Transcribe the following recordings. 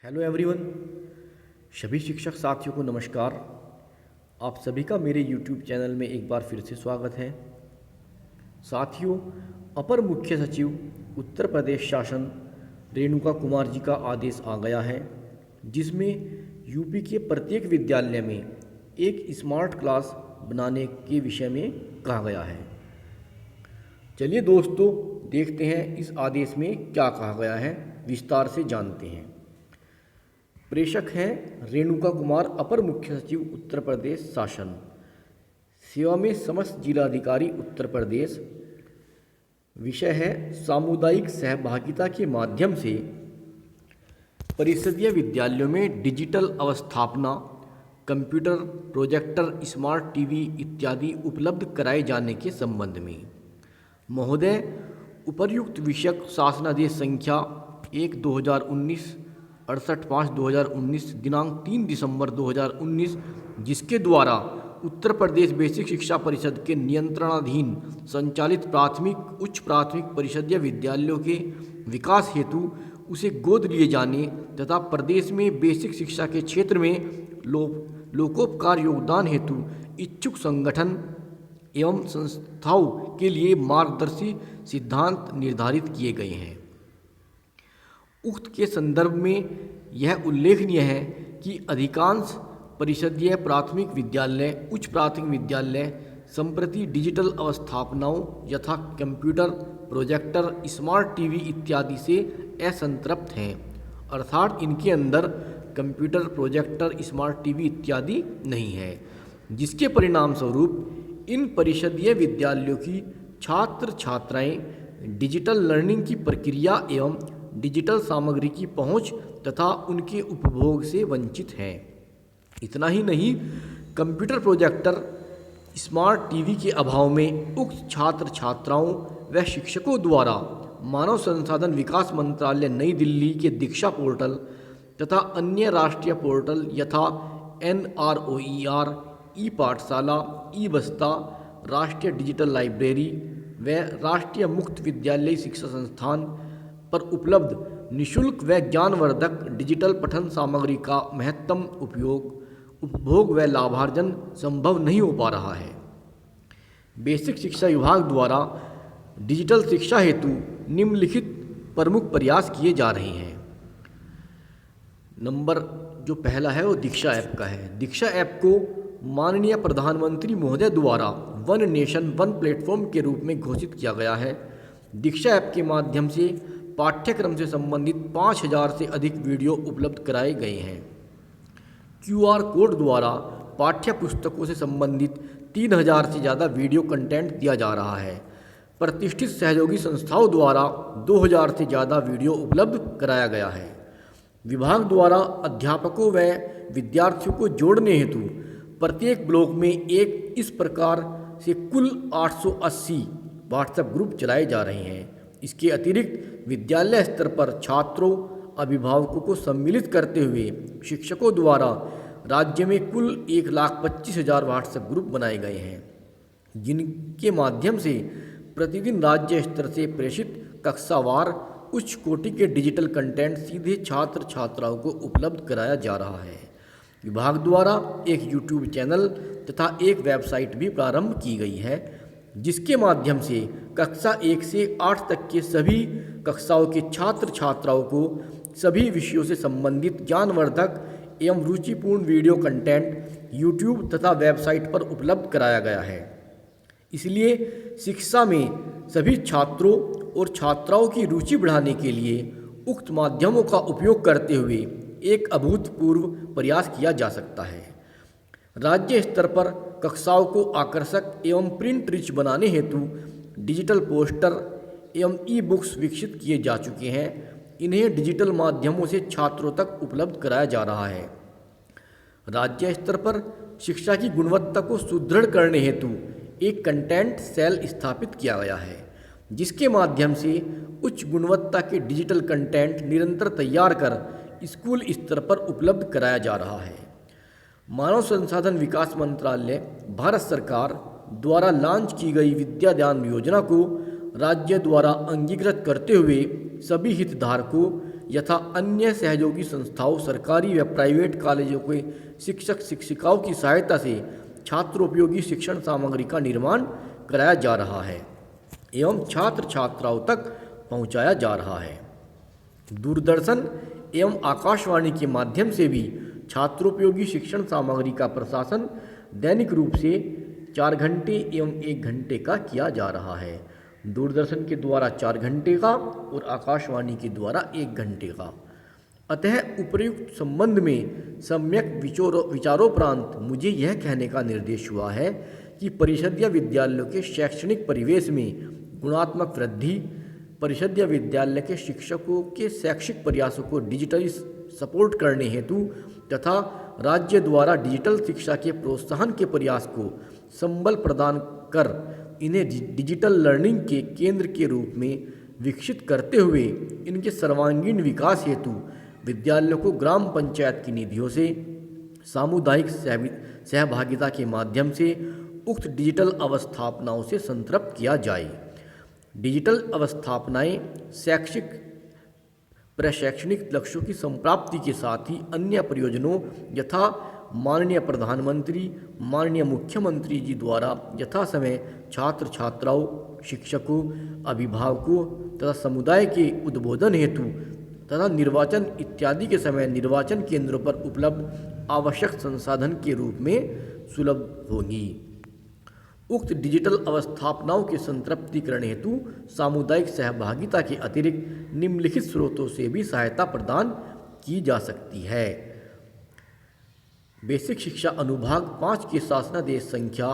Hello everyone. सभी शिक्षक साथियों को नमस्कार। आप सभी का मेरे यूट्यूब चैनल में एक बार फिर से स्वागत है। साथियों, अपर मुख्य सचिव उत्तर प्रदेश शासन रेणुका कुमार जी का आदेश आ गया है, जिसमें यूपी के प्रत्येक विद्यालय में एक स्मार्ट क्लास बनाने के विषय में कहा गया है। चलिए दोस्तों, देखते हैं इस आदेश में क्या कहा गया है, विस्तार से जानते हैं। प्रेषक हैं रेणुका कुमार, अपर मुख्य सचिव उत्तर प्रदेश शासन। सेवा में समस्त जिलाधिकारी उत्तर प्रदेश। विषय है सामुदायिक सहभागिता के माध्यम से परिषदीय विद्यालयों में डिजिटल अवस्थापना, कंप्यूटर, प्रोजेक्टर, स्मार्ट टीवी इत्यादि उपलब्ध कराए जाने के संबंध में। महोदय, उपर्युक्त विषयक शासनादेश संख्या 1/2019 68/5/2019 दिनांक 3 दिसंबर 2019, जिसके द्वारा उत्तर प्रदेश बेसिक शिक्षा परिषद के नियंत्रणाधीन संचालित प्राथमिक, उच्च प्राथमिक परिषदीय विद्यालयों के विकास हेतु उसे गोद लिए जाने तथा प्रदेश में बेसिक शिक्षा के क्षेत्र में लोकोपकार योगदान हेतु इच्छुक संगठन एवं संस्थाओं के लिए मार्गदर्शी सिद्धांत निर्धारित किए गए हैं। उक्त के संदर्भ में यह उल्लेखनीय है कि अधिकांश परिषदीय प्राथमिक विद्यालय, उच्च प्राथमिक विद्यालय संप्रति डिजिटल अवस्थापनाओं यथा कंप्यूटर, प्रोजेक्टर, स्मार्ट टीवी इत्यादि से असंतृप्त हैं, अर्थात इनके अंदर कंप्यूटर, प्रोजेक्टर, स्मार्ट टीवी इत्यादि नहीं है, जिसके परिणाम स्वरूप इन परिषदीय विद्यालयों की छात्र छात्राएं डिजिटल लर्निंग की प्रक्रिया एवं डिजिटल सामग्री की पहुंच तथा उनके उपभोग से वंचित हैं। इतना ही नहीं, कंप्यूटर, प्रोजेक्टर, स्मार्ट टीवी के अभाव में उक्त छात्र छात्राओं व शिक्षकों द्वारा मानव संसाधन विकास मंत्रालय नई दिल्ली के दीक्षा पोर्टल तथा अन्य राष्ट्रीय पोर्टल यथा NROER, ई पाठशाला, ई बस्ता, राष्ट्रीय डिजिटल लाइब्रेरी व राष्ट्रीय मुक्त विद्यालयी शिक्षा संस्थान पर उपलब्ध निशुल्क व ज्ञानवर्धक डिजिटल पठन सामग्री का महत्तम उपभोग व लाभार्जन संभव नहीं हो पा रहा है। बेसिक शिक्षा विभाग द्वारा डिजिटल शिक्षा हेतु निम्नलिखित प्रमुख प्रयास किए जा रहे हैं। नंबर जो पहला है वो दीक्षा ऐप का है। दीक्षा ऐप को माननीय प्रधानमंत्री महोदय द्वारा वन नेशन वन प्लेटफॉर्म के रूप में घोषित किया गया है। दीक्षा ऐप के माध्यम से पाठ्यक्रम से संबंधित 5000 से अधिक वीडियो उपलब्ध कराए गए हैं। QR कोड द्वारा पाठ्य पुस्तकों से संबंधित 3000 से ज़्यादा वीडियो कंटेंट दिया जा रहा है। प्रतिष्ठित सहयोगी संस्थाओं द्वारा 2000 से ज़्यादा वीडियो उपलब्ध कराया गया है। विभाग द्वारा अध्यापकों व विद्यार्थियों को जोड़ने हेतु प्रत्येक ब्लॉक में एक इस प्रकार से कुल 880 व्हाट्सएप ग्रुप चलाए जा रहे हैं। इसके अतिरिक्त विद्यालय स्तर पर छात्रों, अभिभावकों को सम्मिलित करते हुए शिक्षकों द्वारा राज्य में कुल 1,25,000 व्हाट्सएप ग्रुप बनाए गए हैं, जिनके माध्यम से प्रतिदिन राज्य स्तर से प्रेषित कक्षावार उच्च कोटि के डिजिटल कंटेंट सीधे छात्र छात्राओं को उपलब्ध कराया जा रहा है। विभाग द्वारा एक यूट्यूब चैनल तथा एक वेबसाइट भी प्रारंभ की गई है, जिसके माध्यम से कक्षा 1 से 8 तक के सभी कक्षाओं के छात्र छात्राओं को सभी विषयों से संबंधित ज्ञानवर्धक एवं रुचिपूर्ण वीडियो कंटेंट यूट्यूब तथा वेबसाइट पर उपलब्ध कराया गया है। इसलिए शिक्षा में सभी छात्रों और छात्राओं की रुचि बढ़ाने के लिए उक्त माध्यमों का उपयोग करते हुए एक अभूतपूर्व प्रयास किया जा सकता है। राज्य स्तर पर कक्षाओं को आकर्षक एवं प्रिंट रिच बनाने हेतु डिजिटल पोस्टर एवं ई-बुक्स विकसित किए जा चुके हैं। इन्हें डिजिटल माध्यमों से छात्रों तक उपलब्ध कराया जा रहा है। राज्य स्तर पर शिक्षा की गुणवत्ता को सुदृढ़ करने हेतु एक कंटेंट सेल स्थापित किया गया है, जिसके माध्यम से उच्च गुणवत्ता के डिजिटल कंटेंट निरंतर तैयार कर स्कूल स्तर पर उपलब्ध कराया जा रहा है। मानव संसाधन विकास मंत्रालय भारत सरकार द्वारा लॉन्च की गई विद्यादान योजना को राज्य द्वारा अंगीकृत करते हुए सभी हितधारकों यथा अन्य सहयोगी संस्थाओं, सरकारी व प्राइवेट कॉलेजों के शिक्षक शिक्षिकाओं की सहायता से छात्रोपयोगी शिक्षण सामग्री का निर्माण कराया जा रहा है एवं छात्र छात्राओं तक पहुंचाया जा रहा है। दूरदर्शन एवं आकाशवाणी के माध्यम से भी छात्रोपयोगी शिक्षण सामग्री का प्रशासन दैनिक रूप से 4 घंटे एवं 1 घंटे का किया जा रहा है। दूरदर्शन के द्वारा 4 घंटे का और आकाशवाणी के द्वारा 1 घंटे का। अतः उपर्युक्त संबंध में सम्यक विचारोपरांत मुझे यह कहने का निर्देश हुआ है कि परिषदीय विद्यालयों के शैक्षणिक परिवेश में गुणात्मक वृद्धि, परिषदीय विद्यालय के शिक्षकों के शैक्षिक प्रयासों को डिजिटली सपोर्ट करने हेतु तथा राज्य द्वारा डिजिटल शिक्षा के प्रोत्साहन के प्रयास को संबल प्रदान कर इन्हें डिजिटल लर्निंग के केंद्र के रूप में विकसित करते हुए इनके सर्वांगीण विकास हेतु विद्यालयों को ग्राम पंचायत की निधियों से सामुदायिक सहभागिता के माध्यम से उक्त डिजिटल अवस्थापनाओं से संतृप्त किया जाए। डिजिटल अवस्थापनाएं शैक्षिक प्रशैक्षणिक लक्ष्यों की संप्राप्ति के साथ ही अन्य प्रयोजनों यथा माननीय प्रधानमंत्री, माननीय मुख्यमंत्री जी द्वारा यथा समय छात्र छात्राओं, शिक्षकों, अभिभावकों तथा समुदाय के उद्बोधन हेतु तथा निर्वाचन इत्यादि के समय निर्वाचन केंद्रों पर उपलब्ध आवश्यक संसाधन के रूप में सुलभ होगी। उक्त डिजिटल अवस्थापनाओं के संतृप्तिकरण हेतु सामुदायिक सहभागिता के अतिरिक्त निम्नलिखित स्रोतों से भी सहायता प्रदान की जा सकती है। बेसिक शिक्षा अनुभाग 5 के शासनादेश संख्या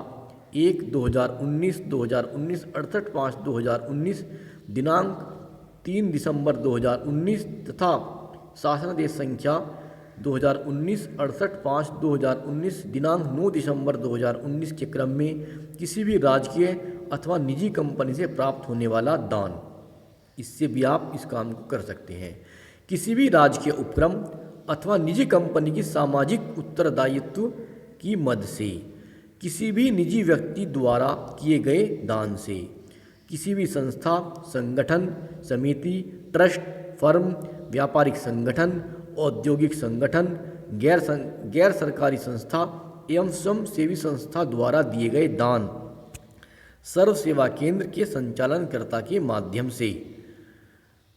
1/2019, 68/5/2019 दिनांक 3 दिसंबर 2019 तथा शासनादेश संख्या 2019/68/5/2019 दिनांक 9 दिसंबर 2019 के क्रम में किसी भी राजकीय अथवा निजी कंपनी से प्राप्त होने वाला दान, इससे भी आप इस काम को कर सकते हैं। किसी भी राजकीय उपक्रम अथवा निजी कंपनी की सामाजिक उत्तरदायित्व की मद से, किसी भी निजी व्यक्ति द्वारा किए गए दान से, किसी भी संस्था, संगठन, समिति, ट्रस्ट, फर्म, व्यापारिक संगठन, औद्योगिक संगठन, गैर सरकारी संस्था एवं स्वयंसेवी संस्था द्वारा दिए गए दान, सर्व सेवा केंद्र के संचालनकर्ता के माध्यम से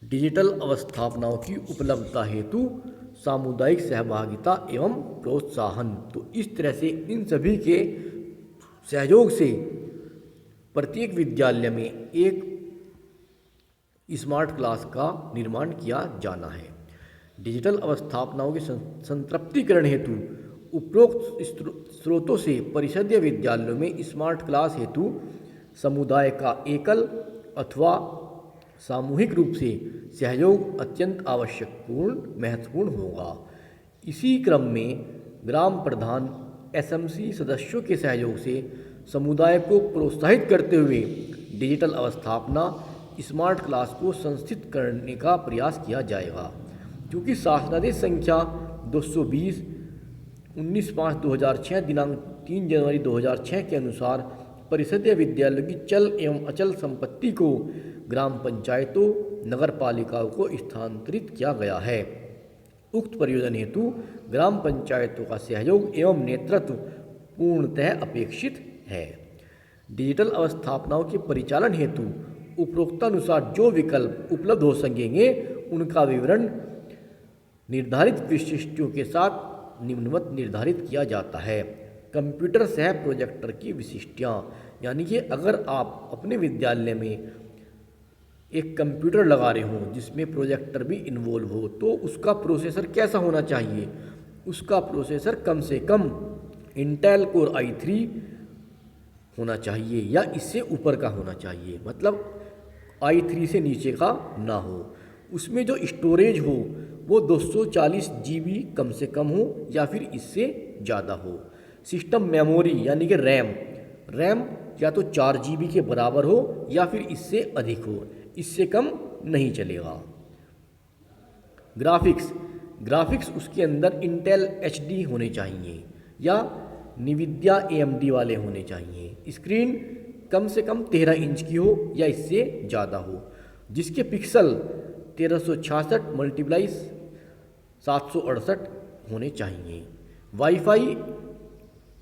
डिजिटल अवस्थापनाओं की उपलब्धता हेतु सामुदायिक सहभागिता एवं प्रोत्साहन। तो इस तरह से इन सभी के सहयोग से प्रत्येक विद्यालय में एक स्मार्ट क्लास का निर्माण किया जाना है। डिजिटल अवस्थापनाओं के संतृप्तिकरण हेतु उपरोक्त स्रोतों से परिषदीय विद्यालयों में स्मार्ट क्लास हेतु समुदाय का एकल अथवा सामूहिक रूप से सहयोग अत्यंत महत्वपूर्ण होगा। इसी क्रम में ग्राम प्रधान एसएमसी सदस्यों के सहयोग से समुदाय को प्रोत्साहित करते हुए डिजिटल अवस्थापना स्मार्ट क्लास को संस्थित करने का प्रयास किया जाएगा। क्योंकि शासनादेश संख्या 220 19/5/2006 दिनांक 3 जनवरी 2006 के अनुसार परिषदीय विद्यालयों की चल एवं अचल संपत्ति को ग्राम पंचायतों, नगर पालिकाओं को स्थानांतरित किया गया है। उक्त परियोजना हेतु ग्राम पंचायतों का सहयोग एवं नेतृत्व पूर्णतः अपेक्षित है। डिजिटल अवस्थापनाओं के परिचालन हेतु उपरोक्तानुसार जो विकल्प उपलब्ध हो सकेंगे उनका विवरण निर्धारित विशिष्टों के साथ निम्नवत निर्धारित किया जाता है। कंप्यूटर सह प्रोजेक्टर की विशिष्टियाँ, यानी कि अगर आप अपने विद्यालय में एक कंप्यूटर लगा रहे हों जिसमें प्रोजेक्टर भी इन्वॉल्व हो तो उसका प्रोसेसर कैसा होना चाहिए। उसका प्रोसेसर कम से कम इंटेल कोर i3 होना चाहिए या इससे ऊपर का होना चाहिए, मतलब i3 से नीचे का ना हो। उसमें जो स्टोरेज हो वो 240 GB कम से कम हो या फिर इससे ज़्यादा हो। सिस्टम मेमोरी यानी कि रैम या तो 4 GB के बराबर हो या फिर इससे अधिक हो, इससे कम नहीं चलेगा। ग्राफिक्स उसके अंदर इंटेल HD होने चाहिए या निविद्या AMD वाले होने चाहिए। स्क्रीन कम से कम 13 इंच की हो या इससे ज़्यादा हो, जिसके पिक्सल 1366 मल्टीप्लाई 768 होने चाहिए। वाईफाई,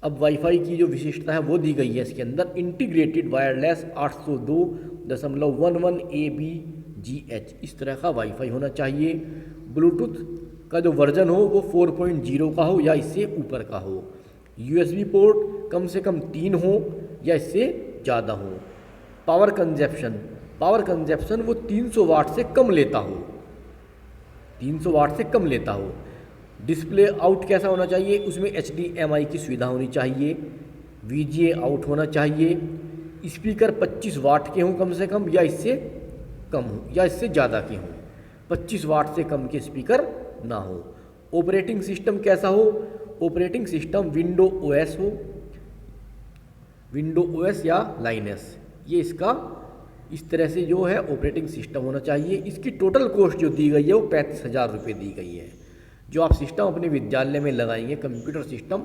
अब वाईफाई की जो विशिष्टता है वो दी गई है इसके अंदर, इंटीग्रेटेड वायरलेस 802.11 ABGH, इस तरह का वाईफाई होना चाहिए। ब्लूटूथ का जो वर्जन हो वो 4.0 का हो या इससे ऊपर का हो। USB पोर्ट कम से कम 3 हो या इससे ज़्यादा हो। पावर कंजप्शन वो 300 वाट से कम लेता हो, 300 वाट से कम लेता हो। डिस्प्ले आउट कैसा होना चाहिए, उसमें HDMI की सुविधा होनी चाहिए। VGA आउट होना चाहिए। स्पीकर 25 वाट के हों कम से कम या इससे कम हो या इससे ज़्यादा के हों, 25 वाट से कम के स्पीकर ना हो। ऑपरेटिंग सिस्टम कैसा हो, ऑपरेटिंग सिस्टम विंडो OS हो, विंडो OS या लाइनस, ये इसका इस तरह से जो है ऑपरेटिंग सिस्टम होना चाहिए। इसकी टोटल कॉस्ट जो दी गई है वो 35,000 रुपये दी गई है। जो आप सिस्टम अपने विद्यालय में लगाएंगे कंप्यूटर सिस्टम,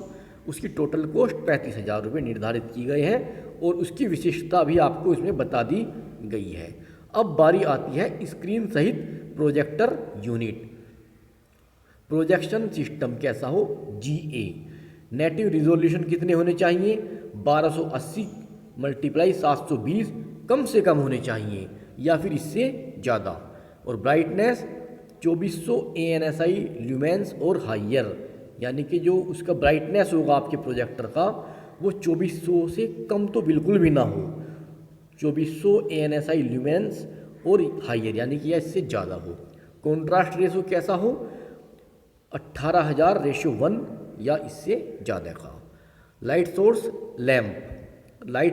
उसकी टोटल कॉस्ट 35,000 रुपये निर्धारित की गई है और उसकी विशिष्टता भी आपको इसमें बता दी गई है। अब बारी आती है स्क्रीन सहित प्रोजेक्टर यूनिट। प्रोजेक्शन सिस्टम कैसा हो, GA। नेटिव रिजोल्यूशन कितने होने चाहिए, 1280 मल्टीप्लाई 720 कम से कम होने चाहिए या फिर इससे ज़्यादा। और ब्राइटनेस 2400 ANSI ल्यूमेंस और हाइयर, यानी कि जो उसका ब्राइटनेस होगा आपके प्रोजेक्टर का वो 2400 से कम तो बिल्कुल भी ना हो, 2400 ANSI ल्यूमेंस और हाइयर यानी कि इससे ज़्यादा हो। कॉन्ट्रास्ट रेशो कैसा हो, 18,000:1 या इससे ज़्यादा का। लाइट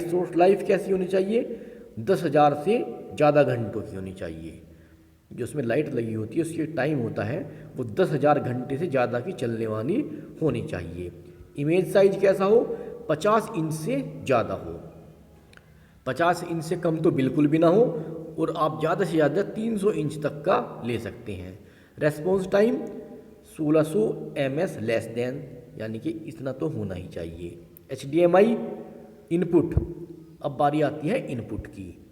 सोर्स लाइफ कैसी होनी चाहिए, 10,000 से ज़्यादा घंटों की होनी चाहिए। जो उसमें लाइट लगी होती है उसकी टाइम होता है वो 10,000 घंटे से ज़्यादा की चलने वाली होनी चाहिए। इमेज साइज कैसा हो, 50 इंच से ज़्यादा हो, 50 इंच से कम तो बिल्कुल भी ना हो और आप ज़्यादा से ज़्यादा 300 इंच तक का ले सकते हैं। Response time 1600 ms less than, यानी कि इतना तो होना ही चाहिए। HDMI इनपुट, अब बारी आती है इनपुट की।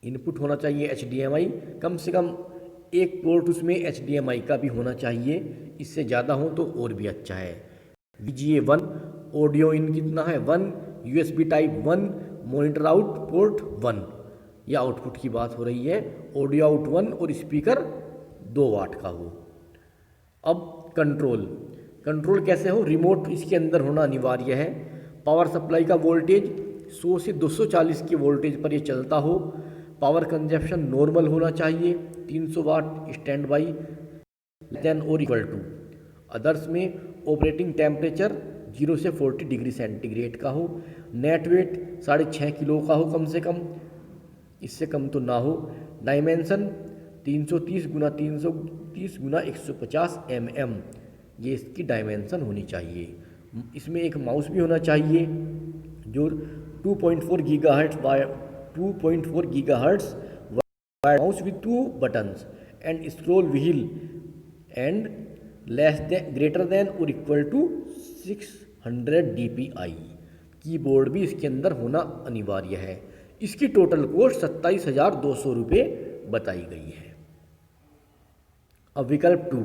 इनपुट होना चाहिए HDMI, कम से कम एक पोर्ट उसमें HDMI का भी होना चाहिए, इससे ज़्यादा हो तो और भी अच्छा है। VGA 1, ऑडियो इन कितना है 1, USB type 1, monitor out port 1, या आउटपुट की बात हो रही है। ऑडियो आउट 1 और स्पीकर 2 वाट का हो। अब कंट्रोल कैसे हो, रिमोट इसके अंदर होना अनिवार्य है। पावर सप्लाई का वोल्टेज 100 से 240 के वोल्टेज पर ये चलता हो। पावर कंजप्शन नॉर्मल होना चाहिए, 300 वाट स्टैंड बाई देन और इक्वल टू। अदर्स में ऑपरेटिंग टेम्परेचर 0 से 40 डिग्री सेंटीग्रेड का हो। नेट वेट 6.5 किलो का हो कम से कम, इससे कम तो ना हो। डायमेंशन 330 × 330 × 150 mm, ये इसकी डायमेंशन होनी चाहिए। इसमें एक माउस भी होना चाहिए जो 2.4 GHz mouse with 2 buttons and scroll wheel and greater than और इक्वल टू 600 dpi। कीबोर्ड भी इसके अंदर होना अनिवार्य है। इसकी टोटल कॉस्ट 27,200 रुपये बताई गई है। अब विकल्प 2,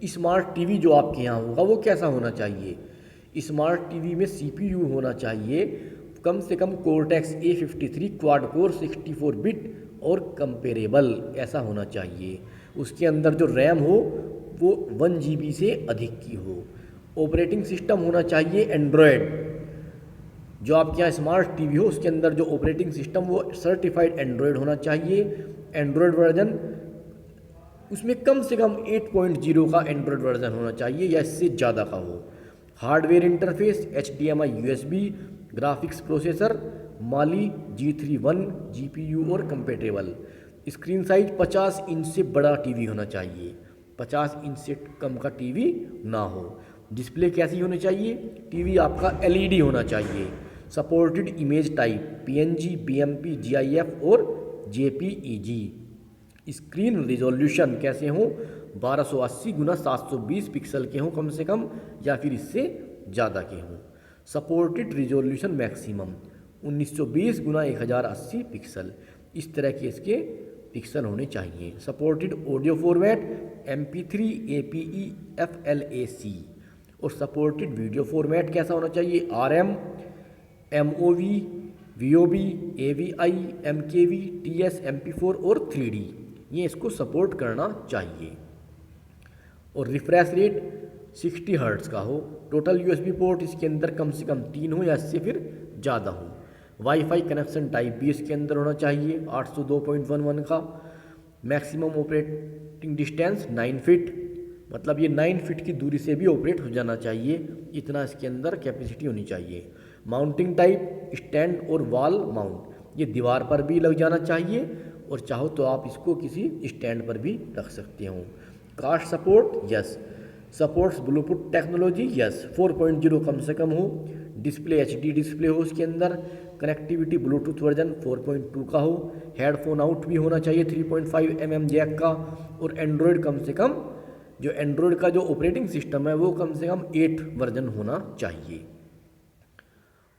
स्मार्ट टीवी जो आपके यहाँ होगा वो कैसा होना चाहिए। स्मार्ट टीवी में CPU होना चाहिए कम से कम cortex A53 quad core 64 bit और कंपेरेबल, ऐसा होना चाहिए। उसके अंदर जो रैम हो वो 1 GB से अधिक की हो। ऑपरेटिंग सिस्टम होना चाहिए एंड्रॉयड। जो आपके यहाँ स्मार्ट टीवी हो उसके अंदर जो ऑपरेटिंग सिस्टम वो सर्टिफाइड एंड्रॉयड होना चाहिए। एंड्रॉयड वर्जन उसमें कम से कम 8.0 का एंड्रॉयड वर्जन होना चाहिए या इससे ज़्यादा का हो। Hardware interface HDMI USB, graphics processor Mali G31 GPU और कंपेटेबल। स्क्रीन साइज 50 इंच से बड़ा टीवी होना चाहिए, 50 इंच से कम का टीवी ना हो। डिस्प्ले कैसी होनी चाहिए, टीवी आपका LED होना चाहिए। Supported image type PNG, BMP, GIF और JPEG। स्क्रीन रिजोल्यूशन कैसे हो, 1280 × 720 पिक्सल के हों कम से कम या फिर इससे ज़्यादा के हों। Supported resolution maximum 1920 × 1080 pixel. इस तरह के इसके पिक्सल होने चाहिए। Supported audio format MP3, APE, FLAC। और सपोर्टेड वीडियो फॉर्मेट कैसा होना चाहिए? RM, MOV, VOV, AVI, MKV, TS, MP4 और 3D, ये इसको सपोर्ट करना चाहिए। और रिफ्रेश रेट 60 हर्ट्ज़ का हो। टोटल USB पोर्ट इसके अंदर कम से कम 3 हो या इससे फिर ज़्यादा हो। वाईफाई कनेक्शन टाइप भी इसके अंदर होना चाहिए 802.11 का। मैक्सिमम ऑपरेटिंग डिस्टेंस 9 फीट, मतलब ये 9 फीट की दूरी से भी ऑपरेट हो जाना चाहिए, इतना इसके अंदर कैपेसिटी होनी चाहिए। माउंटिंग टाइप स्टैंड और वॉल माउंट, ये दीवार पर भी लग जाना चाहिए और चाहो तो आप इसको किसी स्टैंड पर भी रख सकते हो। Cast support yes. Supports bluetooth technology yes. 4.0 कम से कम हो। डिस्प्ले HD डिस्प्ले हो उसके अंदर। कनेक्टिविटी ब्लूटूथ वर्जन 4.2 का हो। हेडफोन आउट भी होना चाहिए 3.5 mm जैक का। और एंड्रॉयड कम से कम, जो एंड्रॉयड का जो ऑपरेटिंग सिस्टम है वो कम से कम 8 वर्जन होना चाहिए।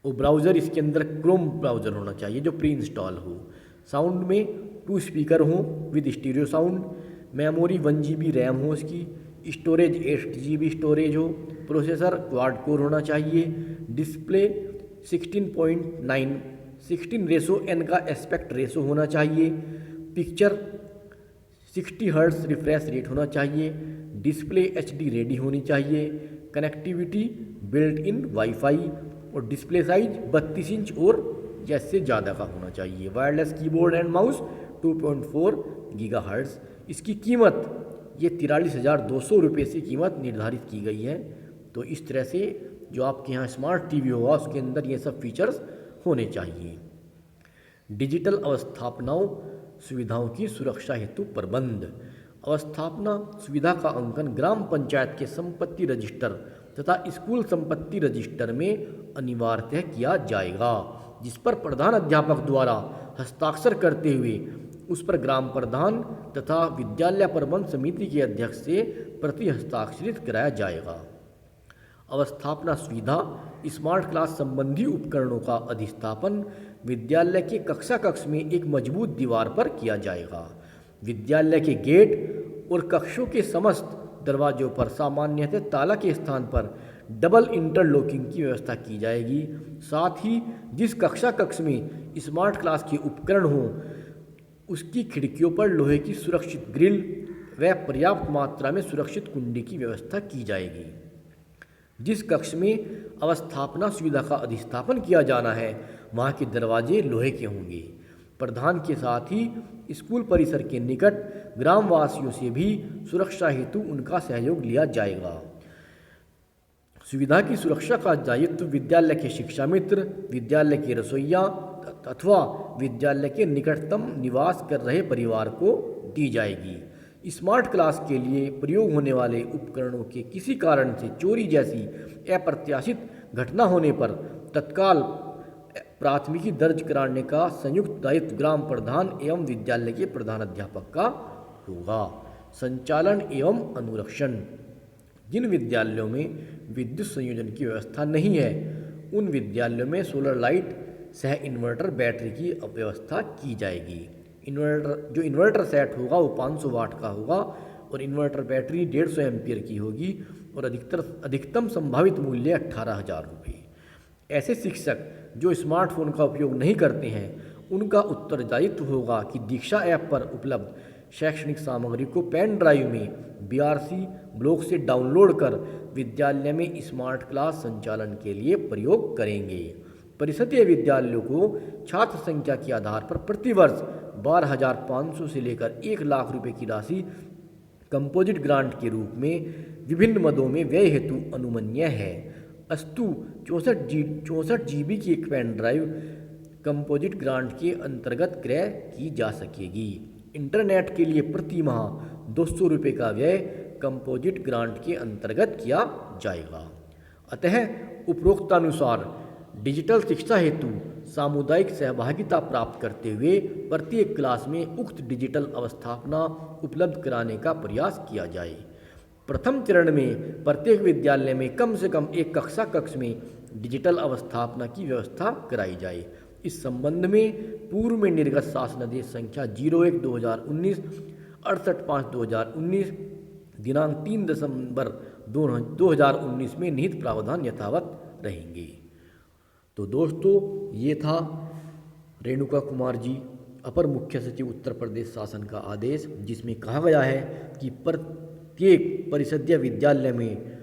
और ब्राउज़र इसके अंदर क्रोम ब्राउज़र होना चाहिए जो प्री इंस्टॉल हो। साउंड में 2 स्पीकर हो with stereo sound. Memory 1 GB RAM हो उसकी। स्टोरेज 8 GB स्टोरेज हो। प्रोसेसर क्वाड कोर होना चाहिए। डिस्प्ले 16:9 का एस्पेक्ट रेशो होना चाहिए। पिक्चर 60 हर्ट्ज़ रिफ्रेश रेट होना चाहिए। डिस्प्ले HD रेडी होनी चाहिए। Connectivity built in wifi. और डिस्प्ले साइज 32 इंच और जैसे ज़्यादा का होना चाहिए। Wireless keyboard and mouse 2.4 GHz। इसकी कीमत ये 43,200 रुपये से कीमत निर्धारित की गई है। तो इस तरह से जो आपके यहाँ स्मार्ट TV होगा उसके अंदर ये सब फीचर्स होने चाहिए। डिजिटल अवस्थापनाओं सुविधाओं की सुरक्षा हेतु प्रबंध। अवस्थापना सुविधा का अंकन ग्राम पंचायत के संपत्ति रजिस्टर तथा स्कूल संपत्ति रजिस्टर में अनिवार्यतः किया जाएगा, जिस पर प्रधान अध्यापक द्वारा हस्ताक्षर करते हुए उस पर ग्राम प्रधान तथा विद्यालय प्रबंध समिति के अध्यक्ष से प्रति हस्ताक्षरित कराया जाएगा। अवस्थापना सुविधा स्मार्ट क्लास संबंधी उपकरणों का अधिस्थापन विद्यालय के कक्षा कक्ष में एक मजबूत दीवार पर किया जाएगा। विद्यालय के गेट और कक्षों के समस्त दरवाजों पर सामान्यतः ताला के स्थान पर डबल इंटरलॉकिंग की व्यवस्था की जाएगी। साथ ही जिस कक्षा कक्ष में स्मार्ट क्लास के उपकरण हों उसकी खिड़कियों पर लोहे की सुरक्षित ग्रिल व पर्याप्त मात्रा में सुरक्षित कुंडी की व्यवस्था की जाएगी। जिस कक्ष में अवस्थापना सुविधा का अधिस्थापन किया जाना है वहाँ के दरवाजे लोहे के होंगे। प्रधान के साथ ही स्कूल परिसर के निकट ग्रामवासियों से भी सुरक्षा हेतु उनका सहयोग लिया जाएगा। सुविधा की सुरक्षा का दायित्व विद्यालय के शिक्षा मित्र, विद्यालय के रसोइया अथवा विद्यालय के निकटतम निवास कर रहे परिवार को दी जाएगी। स्मार्ट क्लास के लिए प्रयोग होने वाले उपकरणों के किसी कारण से चोरी जैसी अप्रत्याशित घटना होने पर तत्काल प्राथमिकी दर्ज कराने का संयुक्त दायित्व ग्राम प्रधान एवं विद्यालय के प्रधानाध्यापक का होगा। संचालन एवं अनुरक्षण। जिन विद्यालयों में विद्युत संयोजन की व्यवस्था नहीं है उन विद्यालयों में सोलर लाइट सह इन्वर्टर बैटरी की व्यवस्था की जाएगी। जो इन्वर्टर सेट होगा वो 500 वाट का होगा और इन्वर्टर बैटरी 150 एम्पियर की होगी और अधिकतम संभावित मूल्य 18,000 रुपये। ऐसे शिक्षक जो स्मार्टफोन का उपयोग नहीं करते हैं उनका उत्तरदायित्व होगा कि दीक्षा ऐप पर उपलब्ध शैक्षणिक सामग्री को पेन ड्राइव में BRC ब्लॉक से डाउनलोड कर विद्यालय में स्मार्ट क्लास संचालन के लिए प्रयोग करेंगे। परिषदीय विद्यालयों को छात्र संख्या के आधार पर प्रतिवर्ष 12,500 से लेकर 1 लाख रुपए की राशि कंपोजिट ग्रांट के रूप में विभिन्न मदों में व्यय हेतु अनुमन्य है। अस्तु 64 GB की एक पेन ड्राइव कंपोजिट ग्रांट के अंतर्गत क्रय की जा सकेगी। इंटरनेट के लिए प्रति माह 200 रुपये का व्यय कंपोजिट ग्रांट के अंतर्गत किया जाएगा। अतः उपरोक्तानुसार डिजिटल शिक्षा हेतु सामुदायिक सहभागिता प्राप्त करते हुए प्रत्येक क्लास में उक्त डिजिटल अवस्थापना उपलब्ध कराने का प्रयास किया जाए। प्रथम चरण में प्रत्येक विद्यालय में कम से कम एक कक्षा कक्ष में डिजिटल अवस्थापना की व्यवस्था कराई जाए इस संबंध में पूर्व में निर्गत शासनादेश संख्या 01/2019 68/5/2019 दिनांक 3 दिसंबर 2019 में निहित प्रावधान यथावत रहेंगे। तो दोस्तों, ये था रेणुका कुमार जी अपर मुख्य सचिव उत्तर प्रदेश शासन का आदेश, जिसमें कहा गया है कि प्रत्येक परिषदीय विद्यालय में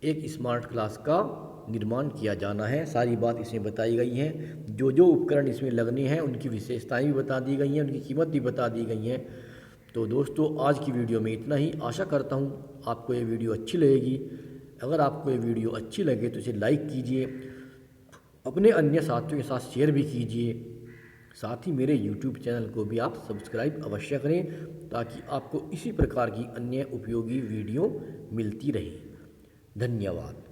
एक स्मार्ट क्लास का निर्माण किया जाना है। सारी बात इसमें बताई गई है। जो जो उपकरण इसमें लगने हैं उनकी विशेषताएं भी बता दी गई हैं, उनकी कीमत भी बता दी गई हैं। तो दोस्तों, आज की वीडियो में इतना ही। आशा करता हूँ आपको ये वीडियो अच्छी लगेगी। अगर आपको ये वीडियो अच्छी लगे तो इसे लाइक कीजिए, अपने अन्य साथियों के साथ शेयर भी कीजिए। साथ ही मेरे YouTube चैनल को भी आप सब्सक्राइब अवश्य करें, ताकि आपको इसी प्रकार की अन्य उपयोगी वीडियो मिलती रहे। धन्यवाद।